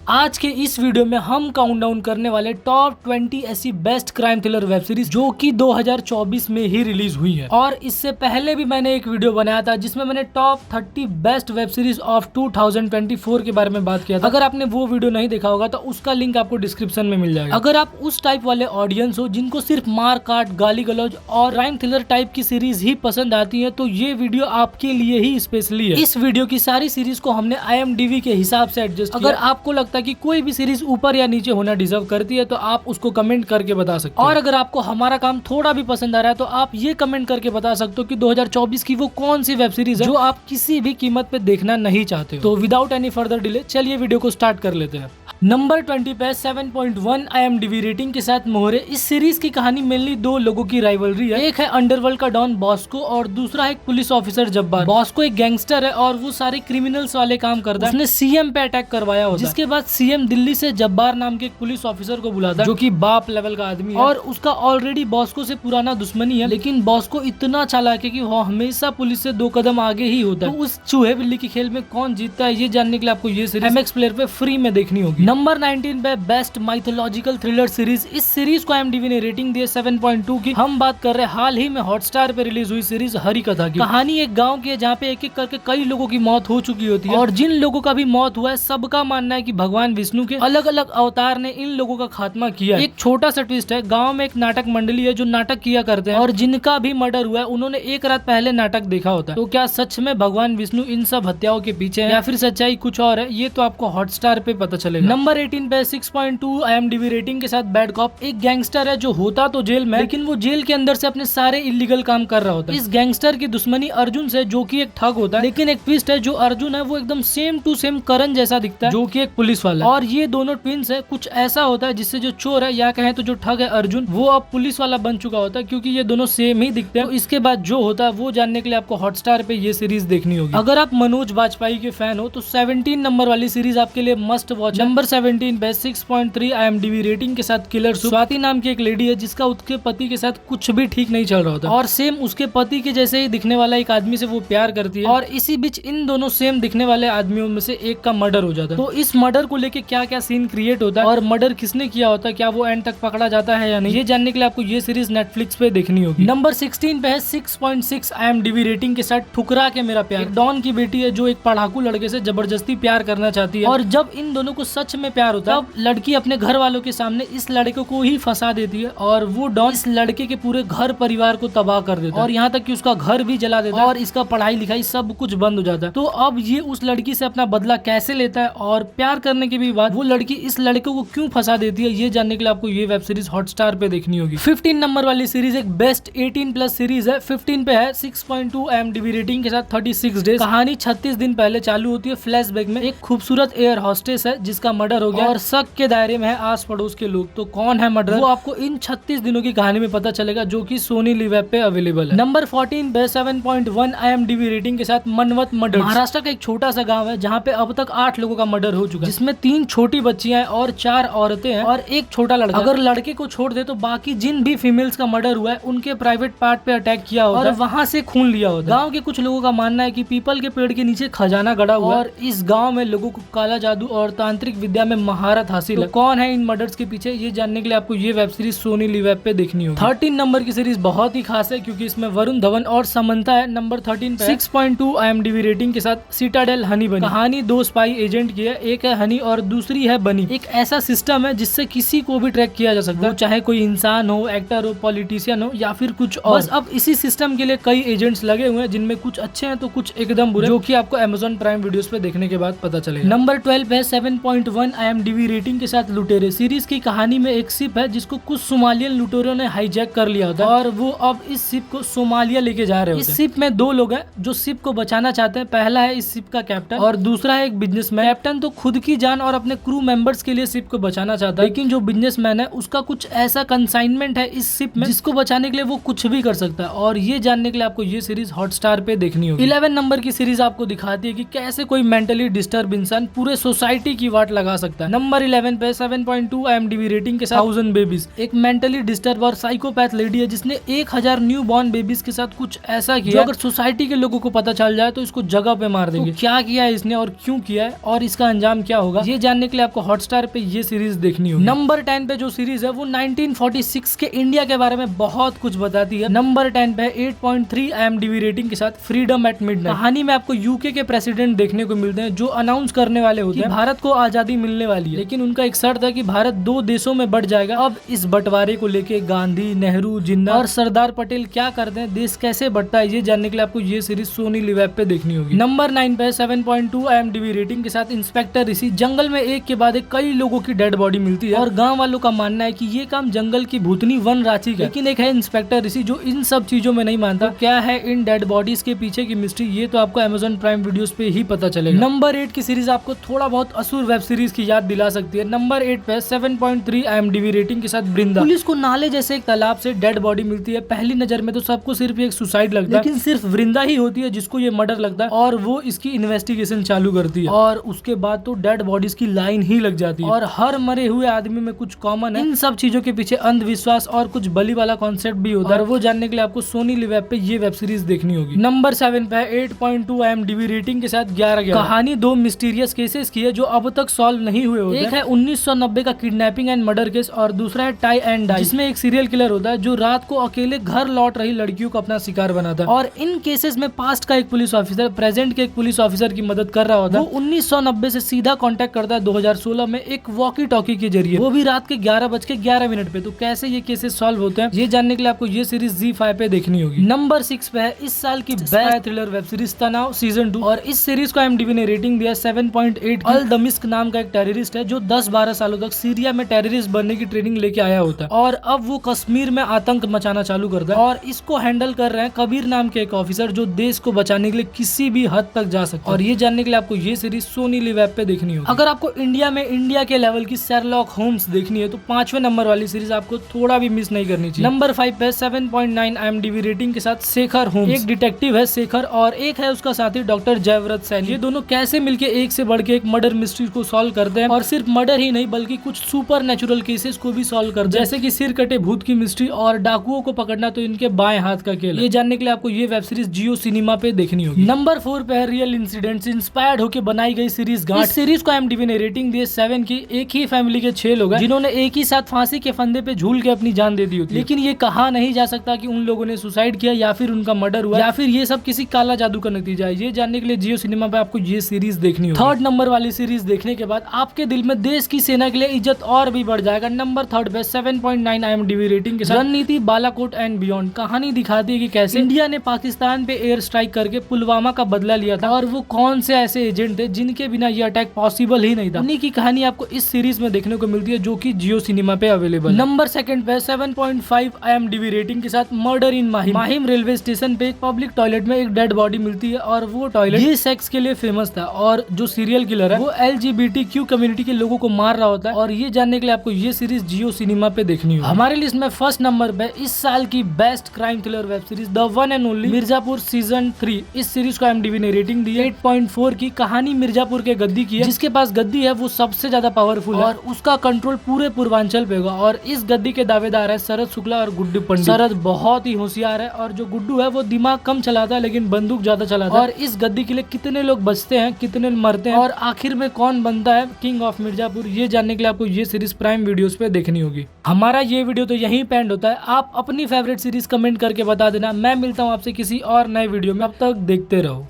आज के इस वीडियो में हम काउंटडाउन करने वाले टॉप 20 ऐसी best crime thriller web series जो कि 2024 में ही रिलीज हुई है। और इससे पहले भी मैंने एक वीडियो बनाया था जिसमें मैंने top 30 best web series of 2024 के बारे में बात किया था। अगर आपने वो वीडियो नहीं देखा होगा तो उसका लिंक आपको डिस्क्रिप्शन में मिल जाएगा। अगर आप उस टाइप वाले ऑडियंस हो जिनको सिर्फ मार काट, गाली गलौज और क्राइम थ्रिलर टाइप की सीरीज ही पसंद आती है तो ये वीडियो आपके लिए ही स्पेशली है। इस वीडियो की सारी सीरीज को हमने IMDb के हिसाब से एडजस्ट किया। अगर आपको लगता है कि कोई भी सीरीज ऊपर या नीचे होना डिजर्व करती है तो आप उसको कमेंट करके बता सकते हैं। और अगर आपको हमारा काम थोड़ा भी पसंद आ रहा है तो आप ये कमेंट करके बता सकते हो कि 2024 की वो कौन सी वेब सीरीज है जो आप किसी भी कीमत पे देखना नहीं चाहते हो। तो विदाउट एनी फर्दर डिले चलिए वीडियो को स्टार्ट कर लेते हैं। नंबर 20 पे 7.1 IMDb रेटिंग के साथ मोहरे। इस सीरीज की कहानी मेनली दो लोगों की राइवलरी है। एक है अंडरवर्ल्ड का डॉन बॉस्को और दूसरा है एक पुलिस ऑफिसर जब्बार। बॉस्को एक गैंगस्टर है और वो सारे क्रिमिनल्स वाले काम करता है। उसने CM पे अटैक करवाया होता है, जिसके बाद CM दिल्ली से जब्बार नाम के एक पुलिस ऑफिसर को बुलाता है जो कि बाप लेवल का आदमी है और उसका ऑलरेडी बॉस्को से पुराना दुश्मनी है। लेकिन बॉस्को इतना चालाक है कि वो हमेशा पुलिस से 2 कदम आगे ही होता है। तो उस चूहे बिल्ली के खेल में कौन जीतता है ये जानने के लिए आपको ये सीरीज MX प्लेयर पे फ्री में देखनी होगी। नंबर 19 पे बेस्ट माइथोलॉजिकल थ्रिलर सीरीज। इस सीरीज को IMDb ने रेटिंग दी है 7.2 की। हम बात कर रहे हैं हाल ही में हॉटस्टार पे रिलीज हुई सीरीज हरी कथा की। कहानी एक गांव की है जहाँ पे एक एक करके कई लोगों की मौत हो चुकी होती है और जिन लोगों का भी मौत हुआ है सबका मानना है कि भगवान विष्णु के अलग अलग अवतार ने इन लोगों का खात्मा किया। एक छोटा सा ट्विस्ट है, गाँव में एक नाटक मंडली है जो नाटक किया करते हैं और जिनका भी मर्डर हुआ है उन्होंने एक रात पहले नाटक देखा होता है। तो क्या सच में भगवान विष्णु इन सब हत्याओं के पीछे है या फिर सच्चाई कुछ और है, ये तो आपको हॉटस्टार पे पता चलेगा। नंबर 18 पे 6.2 IMDb रेटिंग के साथ बैड कॉप। एक गैंगस्टर है जो होता तो जेल में लेकिन वो जेल के अंदर से अपने सारे इलीगल काम कर रहा होता है। इस गैंगस्टर की दुश्मनी अर्जुन से जो कि एक ठग होता है। लेकिन एक ट्विस्ट है, जो अर्जुन है वो एकदम सेम टू सेम करण जैसा दिखता है जो कि एक पुलिस वाला है। और ये दोनों ट्विंस है। कुछ ऐसा होता है जिससे जो चोर है या कहें तो जो ठग है अर्जुन, वो अब पुलिस वाला बन चुका होता है क्योंकि ये दोनों सेम ही दिखते हैं। तो इसके बाद जो होता है वो जानने के लिए आपको हॉटस्टार पे ये सीरीज देखनी होगी। अगर आप मनोज बाजपेयी के फैन हो तो 17 नंबर वाली सीरीज आपके लिए मस्ट वॉच। नंबर 17 पे 6.3 IMDb रेटिंग के साथ किलर सूप। स्वाति नाम की एक लेडी है जिसका उसके पति के साथ कुछ भी ठीक नहीं चल रहा होता और सेम उसके पति के जैसे ही दिखने वाला एक आदमी से वो प्यार करती है और इसी बीच इन दोनों सेम दिखने वाले आदमियों में से एक का मर्डर हो जाता है। तो इस मर्डर को लेके क्या क्या सीन क्रिएट होता है और मर्डर किसने किया होता है, क्या वो एंड तक पकड़ा जाता है या नहीं, ये जानने के लिए आपको ये सीरीज नेटफ्लिक्स पे देखनी होगी। नंबर 16 पे है 6.6 IMDb रेटिंग के साथ ठुकरा के मेरा प्यार। एक डॉन की बेटी है जो एक पढ़ाकू लड़के से जबरदस्ती प्यार करना चाहती है और जब इन दोनों को सच में प्यार होता है तब लड़की अपने घर वालों के सामने इस लड़के को ही फंसा देती है और वो डॉन इस लड़के के पूरे घर परिवार को तबाह कर देता है और यहाँ तक कि उसका घर भी जला देता है और इसका पढ़ाई लिखाई सब कुछ बंद हो जाता है। तो अब ये उस लड़की से अपना बदला कैसे लेता है और प्यार करने के भी बाद वो लड़की इस लड़के को क्यों फंसा देती है, ये जानने के लिए आपको ये वेब सीरीज हॉटस्टार पे देखनी होगी। 15 नंबर वाली सीरीज एक बेस्ट 18+ सीरीज है। 15 पे है 6.2 IMDb रेटिंग के साथ 36 डेज। कहानी 36 दिन पहले चालू होती है। फ्लैशबैक में एक खूबसूरत एयर हॉस्टेस है जिसका मर्डर हो गया और शक के दायरे में है आस पड़ोस के लोग। तो कौन है मर्डर, वो आपको इन 36 दिनों की कहानी में पता चलेगा जो कि सोनी लिव ऐप पे अवेलेबल है। नंबर 14 पे 7.1 IMDb रेटिंग के साथ मनवत मर्डर। महाराष्ट्र का एक छोटा सा गांव है जहां पे अब तक 8 लोगों का मर्डर हो चुका है, जिसमें 3 छोटी बच्चियां हैं और 4 औरतें हैं और एक छोटा लड़का। अगर लड़के को छोड़ दे तो बाकी जिन भी फीमेल्स का मर्डर हुआ है उनके प्राइवेट पार्ट पे अटैक किया होता है और वहां से खून लिया होता है। गाँव के कुछ लोगों का मानना है कि पीपल के पेड़ के नीचे खजाना गड़ा हुआ है और इस गाँव में लोगों को काला जादू और तांत्रिक विद्या में महारत हासिल है। कौन है इन मर्डर्स के पीछे, ये जानने के लिए आपको ये web series Sony Liv app पे देखनी होगी। 13 नंबर की सीरीज बहुत ही खास है क्योंकि इसमें वरुण धवन और समंता है। नंबर 13 पे 6.2 IMDb रेटिंग के साथ सिटाडेल हनी बनी। कहानी 2 स्पाई एजेंट की है, एक है हनी और दूसरी है बनी। एक ऐसा सिस्टम है जिससे किसी को भी ट्रैक किया जा सकता है, चाहे कोई इंसान हो, एक्टर हो, पॉलिटिशियन हो या फिर कुछ और। बस अब इसी सिस्टम के लिए कई एजेंट्स लगे हुए हैं जिनमें कुछ अच्छे हैं तो कुछ एकदम बुरे, जो कि आपको Amazon प्राइम वीडियोस पे देखने के बाद पता चलेगा। नंबर 12 पे 7.1 IMDb रेटिंग के साथ लुटेरे। सीरीज की कहानी में एक शिप है जिसको कुछ सोमालियन लुटेरों ने हाईजैक कर लिया होता है और वो अब इस शिप को सोमालिया लेके जा रहे होते हैं। इस शिप में 2 लोग हैं जो शिप को बचाना चाहते हैं। पहला है इस शिप का कैप्टन और दूसरा है एक बिजनेसमैन। कैप्टन तो खुद की जान और अपने क्रू मेंबर्स के लिए शिप को बचाना चाहता है, लेकिन जो बिजनेसमैन है उसका कुछ ऐसा कंसाइनमेंट है इस शिप में जिसको बचाने के लिए वो कुछ भी कर सकता है और ये जानने के लिए आपको ये सीरीज हॉटस्टार पे देखनी होगी। 11 नंबर की सीरीज आपको दिखाती है कि कैसे कोई मेंटली डिस्टर्ब इंसान पूरे सोसाइटी की वाट लगा सकता है। नंबर 11 पे 7.2 IMDb रेटिंग के साथ 1000 बेबीज, एक मेंटली डिस्टर्ब और साइकोपैथ लेडी है जिसने 1000 न्यू बॉर्न बेबीज के साथ कुछ ऐसा किया अगर सोसाइटी के लोगों को पता चल जाए तो इसको जगह पे मार देंगे। तो क्या किया है इसने और क्यों किया है और इसका अंजाम क्या होगा, ये जानने के लिए आपको हॉटस्टार पे ये सीरीज देखनी होगी। नंबर 10 पे जो सीरीज है वो 1946 के इंडिया के बारे में बहुत कुछ बताती है। नंबर 10 पे 8.3 IMDb रेटिंग के साथ फ्रीडम एट मिडनाइट। कहानी में आपको यूके के प्रेसिडेंट देखने को मिलते हैं जो अनाउंस करने वाले होते हैं भारत को आजादी मिलने वाली है, लेकिन उनका एक शर्त है कि भारत 2 देशों में बट जाएगा। अब इस बंटवारे को लेके गांधी, नेहरू, जिन्ना और सरदार पटेल क्या करते हैं, देश कैसे बढ़ता है, ये जानने के लिए आपको ये सीरीज सोनी लिव ऐप पे देखनी होगी। नंबर 9 पे 7.2 IMDb रेटिंग के साथ इंस्पेक्टर ऋषि। जंगल में एक के बाद एक कई लोगों की डेड बॉडी मिलती है और गांव वालों का मानना है कि ये काम जंगल की भूतनी वन रांची का, लेकिन एक है इंस्पेक्टर ऋषि जो इन सब चीजों में नहीं मानता। क्या है इन डेड बॉडीज के पीछे की मिस्ट्री, ये तो आपको Amazon प्राइम वीडियोस पे ही पता चलेगा। नंबर 8 की सीरीज आपको थोड़ा बहुत असुर वेब सीरीज की याद दिला सकती है। नंबर 8 पे 7.3 IMDb रेटिंग के साथ वृंदा। पुलिस को नाले जैसे एक तालाब से डेड बॉडी मिलती है। पहली नजर में तो सबको सिर्फ एक सुसाइड लगता है, लेकिन सिर्फ वृंदा ही होती है जिसको ये मर्डर लगता है और वो इसकी इन्वेस्टिगेशन चालू करती है और उसके बाद तो डेड बॉडीज की लाइन ही लग जाती है और हर मरे हुए आदमी में कुछ कॉमन है। इन सब चीजों के पीछे अंधविश्वास और कुछ बलि वाला कॉन्सेप्ट भी होता है और वो जानने के लिए आपको सोनी लिव ऐप पे ये वेब सीरीज देखनी होगी। नंबर 7 पे 8.2 IMDb रेटिंग के साथ 11 कहानी 2 मिस्टीरियस केसेस की है जो अब तक सॉल्व नहीं हुए होते। एक है 1990 का किडनैपिंग एंड मर्डर केस और दूसरा है टाई एंड डाई, जिसमें एक सीरियल किलर होता है जो रात को अकेले घर लौट रही लड़कियों को अपना शिकार बनाता है और इन केसेस में पास्ट का एक पुलिस ऑफिसर प्रेजेंट के एक पुलिस ऑफिसर की मदद कर रहा होता है। वो 1990 से सीधा कांटेक्ट करता है 2016 में एक वॉकी टॉकी के जरिए, वो भी रात के 11:11 पे। तो कैसे ये केसेस सॉल्व होते हैं ये जानने के लिए आपको ये सीरीज ZEE5 पे देखनी होगी। नंबर 6 पे है इस साल की बेस्ट थ्रिलर वेब सीरीज तनाव सीजन 2 और इस सीरीज को IMDb ने रेटिंग दिया 7.8। अल दमिश्क नाम का एक टेररिस्ट है जो 10-12 सालों तक सीरिया में टेररिस्ट बनने की ट्रेनिंग लेके आया होता है और अब वो कश्मीर में आतंक मचाना चालू करता है और इसको हैंडल कर रहे हैं कबीर नाम के एक ऑफिसर जो देश को बचाने के लिए किसी भी हद तक जा सकता है और ये जानने के लिए आपको ये सीरीज सोनी लिव ऐप पे देखनी होगी। अगर आपको इंडिया में इंडिया के लेवल की शेरलॉक होम्स देखनी है तो 5वें नंबर वाली सीरीज आपको थोड़ा भी मिस नहीं करनी चाहिए। नंबर 5 पे 7.9 IMDb रेटिंग के साथ शेखर होम्स। एक डिटेक्टिव है शेखर और एक है उसका साथी डॉक्टर जयव्रत सैनी। ये दोनों कैसे मिलके एक से बढ़ के एक मर्डर मिस्ट्री को सॉल्व करते हैं और सिर्फ मर्डर ही नहीं बल्कि कुछ सुपर नेचुरल केसेस को भी सॉल्व करते हैं, जैसे कि सिर कटे भूत की मिस्ट्री और डाकुओं को पकड़ना तो इनके बाएं हाथ का खेल है। ये जानने के लिए आपको ये वेब सीरीज जियो सिनेमा पे देखनी होगी। नंबर 4 पे है रियल इंसिडेंट्स, इंस्पायर्ड होकर बनाई गई सीरीज घाट। इस सीरीज को IMDb ने रेटिंग दी 7 की। एक ही फैमिली के 6 लोग हैं जिन्होंने एक ही साथ फांसी के फंदे पे झूल के अपनी जान दे दी होती है, लेकिन ये कहा नहीं जा सकता कि उन लोगों ने सुसाइड किया या फिर उनका मर्डर हुआ या फिर ये सब किसी काला जादू का नतीजा है। ये जानने के लिए जियो सिनेमा पे आपको ये सीरीज देखनी होगी। 3rd नंबर वाली सीरीज देखने के बाद आपके दिल में देश की सेना के लिए इज्जत और भी बढ़ जाएगा। नंबर 3rd पे 7.9 IMDb रेटिंग के साथ रणनीति बालाकोट एंड बियॉन्ड। कहानी दिखाती है कि कैसे इंडिया ने पाकिस्तान पे एयर स्ट्राइक करके पुलवामा का बदला लिया था और वो कौन से ऐसे एजेंट थे जिनके बिना ये अटैक पॉसिबल ही नहीं था। उन्हीं की कहानी आपको इस सीरीज में देखने को मिलती है जो कि जियो सिनेमा पे अवेलेबल। नंबर 2 पे 7.5 IMDb रेटिंग के साथ मर्डर इन माहिम। माहिम रेलवे स्टेशन पे एक पब्लिक टॉयलेट में एक डेड बॉडी मिलती है और वो टॉयलेट ये सेक्स के लिए फेमस था और जो सीरियल किलर है वो LGBTQ कम्युनिटी के लोगों को मार रहा होता है और ये जानने के लिए आपको ये सीरीज जियो सिनेमा पे देखनी होगी। हमारे लिस्ट में 1st नंबर पे इस साल की best crime thriller web series the one and only Mirzapur season 3। इस सीरीज को IMDb ने रेटिंग दी है 8.4 की। कहानी मिर्जापुर के गद्दी की है। जिसके पास गद्दी है वो सबसे ज्यादा पावरफुल है और उसका कंट्रोल पूरे पूर्वांचल पे होगा और इस गद्दी के दावेदार है शरद शुक्ला और गुड्डू पंडित। शरद बहुत ही होशियार है और जो गुड्डू है वो दिमाग कम चलाता है लेकिन बंदूक ज्यादा चलाता है और इस गद्दी के लिए कितने लोग बचते हैं कितने मरते हैं और आखिर में कौन बनता है किंग ऑफ मिर्जापुर, ये जानने के लिए आपको ये सीरीज प्राइम वीडियोस पे देखनी होगी। हमारा ये वीडियो तो यहीं पे एंड होता है। आप अपनी फेवरेट सीरीज कमेंट करके बता देना। मैं मिलता हूँ आपसे किसी और नए वीडियो में, अब तक देखते रहो।